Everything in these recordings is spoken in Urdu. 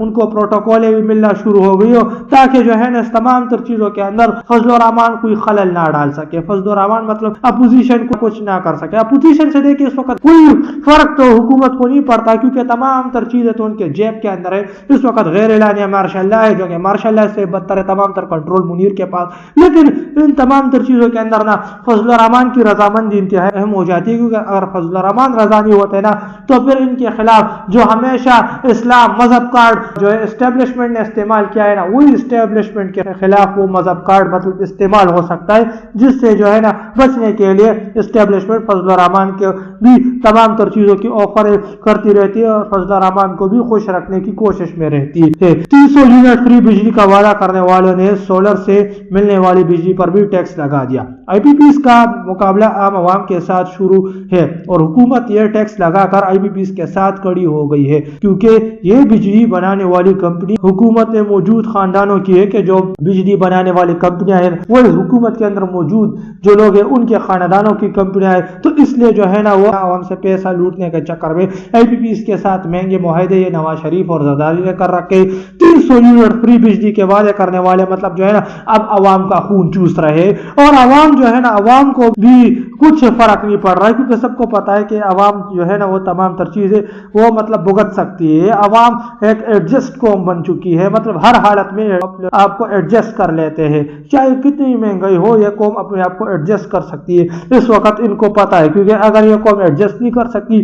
ان کو پروٹوکولیں بھی ملنا شروع ہو گئی ہو تاکہ جو ہے نا اس تمام تر چیزوں کے اندر فضل الرحمان کوئی خلل نہ ڈال سکے. فضل الرحمان مطلب اپوزیشن کو کچھ نہ کر سکے. اپوزیشن سے دیکھیں اس وقت کوئی فرق تو حکومت کو نہیں پڑتا کیونکہ تمام تر چیزیں تو ان کے جیب کے اندر ہے. اس وقت غیر اعلانیہ مارشل لا ہے جو کہ مارشل لا سے بدتر ہے, تمام تر کنٹرول منیر کے پاس. لیکن ان تمام تر چیزوں کے اندر نا فضل الرحمان کی رضامندی انتہائی اہم ہو جاتی ہے کیونکہ اگر فضل الرحمان رضا نہیں ہوتے نا تو پھر ان کے خلاف جو ہمیشہ اسلام مذہب کارڈ جو ہے اسٹیبلشمنٹ نے استعمال کیا ہے نا وہی اسٹیبلشمنٹ کے خلاف وہ مذہب کارڈ مطلب استعمال ہو سکتا ہے, جس سے جو ہے نا بچنے کے لیے اسٹیبلشمنٹ فضل الرحمان کے بھی تمام تر چیزوں کی آفر کرتی رہتی ہے اور فضل الرحمان کو بھی خوش رکھنے کی کوشش میں رہتی ہے. 300 یونٹ فری بجلی کا وعدہ کرنے والوں نے سولر سے ملنے والی بجلی پر بھی ٹیکس لگا دیا. آئی پی پیز کا مقابلہ عام عوام کے ساتھ شروع ہے اور حکومت یہ ٹیکس لگا کر آئی پی پیز کے ساتھ کڑی ہو گئی ہے کیونکہ یہ بجلی بنانے والی کمپنی حکومت میں موجود خاندانوں کی ہے کہ جو بجلی بنانے والی کمپنیاں ہیں وہ حکومت کے اندر موجود جو لوگ ہیں ان کے خاندانوں کی کمپنیاں ہیں. تو اس لیے جو ہے نا وہ عوام سے پیسہ لوٹنے کے چکر میں آئی پی پیز کے ساتھ مہنگے معاہدے یہ نواز شریف اور زرداری نے کر رکھے. 300 یونٹ فری بجلی کے وعدے کرنے والے مطلب جو ہے نا اب عوام کا خون چوس رہے اور عوام جو ہے نا عوام کو بھی کچھ فرق نہیں پڑ رہا ہے کیونکہ سب کو پتا ہے کہ عوام جو ہے نا وہ تمام تر چیزیں وہ مطلب بھگت سکتی ہے. عوام ایک ایڈجسٹ قوم بن چکی ہے, مطلب ہر حالت میں آپ کو ایڈجسٹ کر لیتے ہیں چاہے کتنی مہنگائی ہو یہ قوم اپنے آپ کو ایڈجسٹ کر سکتی ہے. اس وقت ان کو پتا ہے کیونکہ اگر یہ قوم ایڈجسٹ نہیں کر سکتی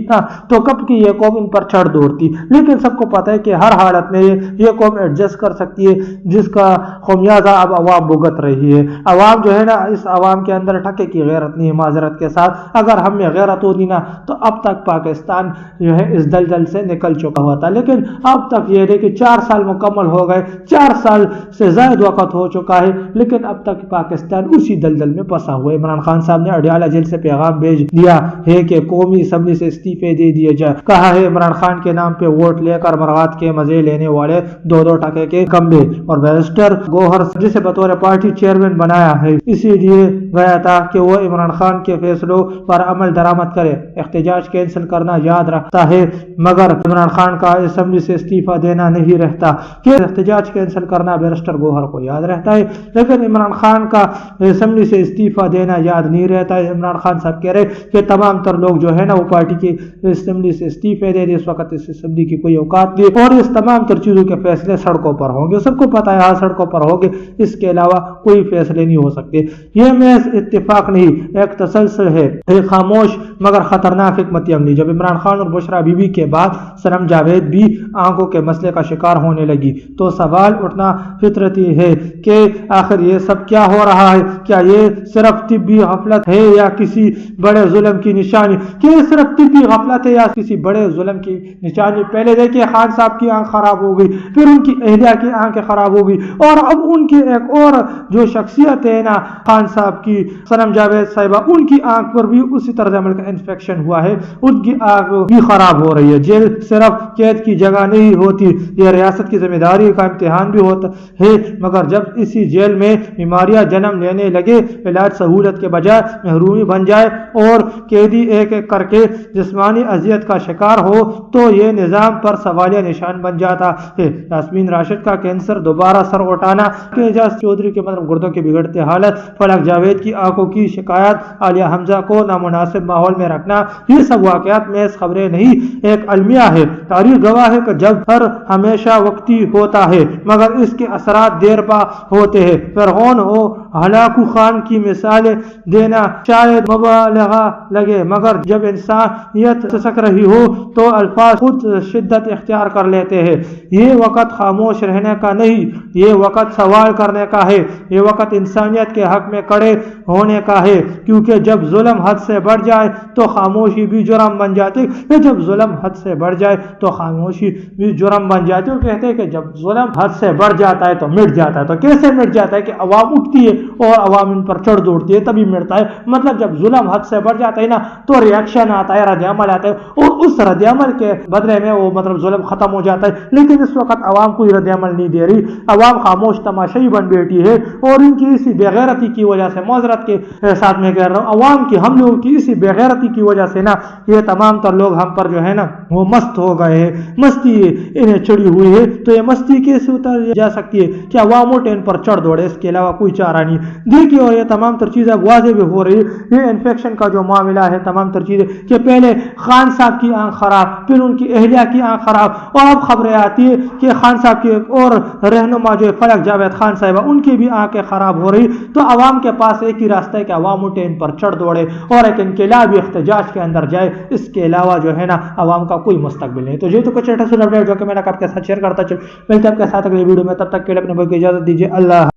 تو کب کی یہ قوم ان پر چڑھ دوڑتی, لیکن سب کو پتا ہے کہ ہر حالت میں یہ قوم ایڈجسٹ کر سکتی ہے جس کا خمیازہ اب عوام بھگت رہی ہے. عوام جو ہے نا اس عوام کے اندر ٹھکے کی غیرت نہیں ہے. معذرت کے ساتھ اگر ہم میں غیرت ہوتی نا تو اب تک پاکستان جو ہے اس دلدل سے نکل چکا ہوا تھا, لیکن اب تک یہ دیکھیں 4 سال مکمل ہو گئے, 4 سال سے زائد وقت ہو چکا ہے لیکن اب تک پاکستان اسی دلدل میں پسا ہوا ہے. عمران خان صاحب نے اڈیالہ جیل سے پیغام بھیج دیا ہے کہ قومی اسمبلی سے استعفے دے دیے جائے. کہا ہے عمران خان کے نام پہ ووٹ لے کر مرغات کے مزے لینے والے 2 ٹکے کے کمبے اور بیرسٹر گوہر جسے بطور پارٹی چیئرمین بنایا ہے اسی لیے گیا تھا کہ وہ عمران خان کے فیصلوں پر عمل درآمد کرے. احتجاج کینسل کرنا یاد رکھتا ہے مگر عمران خان کا اسمبلی سے استعفیٰ دینا نہیں رہتا. کہ احتجاج کینسل کرنا بیرسٹر گوہر کو یاد رہتا ہے لیکن عمران خان کا اسمبلی سے استعفیٰ دینا یاد نہیں رہتا ہے. عمران خان صاحب کہہ رہے کہ تمام تر لوگ جو ہے نا وہ پارٹی کی اسمبلی سے استعفے دے دے, اس وقت اس اسمبلی کی کوئی اوقات نہیں اور اس تمام تر چیزوں کے فیصلے سڑکوں پر ہوں گے. سب کو پتا ہے سڑکوں پر ہوں گے, اس کے علاوہ کوئی فیصلے نہیں ہو سکتے. یہ محض اتفاق نہیں ایک تسلسل ہے, ایک خاموش مگر خطرناک حکمت عملی. جب عمران خان اور بشرا بی بی کے بعد سنم جاوید بھی آنکھوں کے مسئلے کا شکار ہونے لگی تو سوال اٹھنا فطرتی ہے کہ آخر یہ سب کیا ہو رہا ہے. کیا یہ صرف طبی غفلت ہے یا کسی بڑے ظلم کی نشانی؟ کہ یہ صرف طبی غفلت ہے یا کسی بڑے ظلم کی نشانی؟ پہلے دیکھیے خان صاحب کی آنکھ خراب ہو گئی, پھر ان کی اہلیہ کی آنکھیں خراب ہو گئی اور اب ان کی ایک اور جو شخصیت ہے نا خان صاحب کی سنم جاوید صاحبہ, ان کی آنکھ پر بھی اسی طرز عمل کا انفیکشن ہوا ہے, ان کی آنکھ بھی خراب ہو رہی ہے. جیل صرف قید کی جگہ نہیں ہوتی, یہ ریاست کی ذمہ داری کا امتحان بھی ہوتا ہے. مگر جب اسی جیل میں بیماریاں جنم لینے لگے, علاج سہولت کے بجائے محرومی بن جائے اور قیدی ایک ایک کر کے جسمانی اذیت کا شکار ہو تو یہ نظام پر سوالیہ نشان بن جاتا ہے. یاسمین راشد کا کینسر دوبارہ سر اٹھانا, اعجاز چودھری کے مطلب گردوں کی بگڑتی حالت, فلک جاوید کی آنکھوں کی شکایت, عالیہ حمزہ کو نامناسب ماحول میں رکھنا, یہ سب واقعات محض خبریں نہیں ایک المیہ ہے. تاریخ گواہ ہے کہ جب ہر ہمیشہ وقتی ہوتا ہے مگر اس کے اثرات دیر پا ہوتے ہیں. فرعون ہو ہلاکو خان کی مثالیں دینا شاید مبالغہ لگے مگر جب انسانیت سسک رہی ہو تو الفاظ خود شدت اختیار کر لیتے ہیں. یہ وقت خاموش رہنے کا نہیں, یہ وقت سوال کرنے کا ہے, یہ وقت انسانیت کے حق میں کڑے ہونے کا ہے کیونکہ جب ظلم حد سے بڑھ جائے تو خاموشی بھی جرم بن جاتی ہے. جب ظلم حد سے بڑھ جائے تو خاموشی بھی جرم بن جاتی ہے. وہ کہتے ہیں کہ جب ظلم حد سے بڑھ جاتا ہے تو مٹ جاتا ہے. تو کیسے مٹ جاتا ہے کہ عوام اٹھتی ہے اور عوام ان پر چڑھ دوڑتی ہے تبھی مٹتا ہے. مطلب جب ظلم حد سے بڑھ جاتا ہے نا تو ریاکشن آتا ہے, رد عمل آتا ہے اور اس رد عمل کے بدلے میں وہ مطلب ظلم ختم ہو جاتا ہے. لیکن اس وقت عوام کوئی رد عمل نہیں دے رہی, عوام خاموش تماشائی بن بیٹھی ہے اور ان کی اسی بے غیرتی کی وجہ سے معذرت کے ساتھ میں کہہ رہا ہوں، عوام کی ہم لوگوں کی اسی بےغیرتی کی وجہ سے نا یہ تمام تر لوگ ہم پر جو ہے نا وہ مست ہو گئے ہیں، مستی انہیں چڑھی ہوئی ہے۔ تو یہ مستی کیسے اتار جا سکتی ہے کہ عوام و ٹین پر چڑھ دوڑے، اس کے علاوہ کوئی چارہ نہیں۔ دیکھیے اور یہ تمام تر چیزیں واضح بھی ہو رہی ہے، یہ انفیکشن کا جو معاملہ ہے، تمام تر چیزیں کہ پہلے خان صاحب کی آنکھ خراب، پھر ان کی اہلیہ کی آنکھ خراب، اور اب خبریں آتی ہے کہ خان صاحب کے ایک اور رہنما جو فلک جاوید خان صاحبہ ان کی بھی آنکھیں خراب ہو رہی۔ تو عوام کے پاس ایک ہی راستہ ہے کہ عوام اٹھین پر چڑھ دوڑے اور ایک انقلابی احتجاج کے اندر جائے، اس کے علاوہ جو ہے نا عوام کا کوئی مستقبل نہیں۔ تو یہ تو کچھ اپڈیٹ جو کہ میں نے آپ کے ساتھ شیئر کرتا چل، ملتے ہیں آپ کے ساتھ اگلی ویڈیو میں، تب تک کے لیے اپنے بھائی کو اجازت دیجیے، اللہ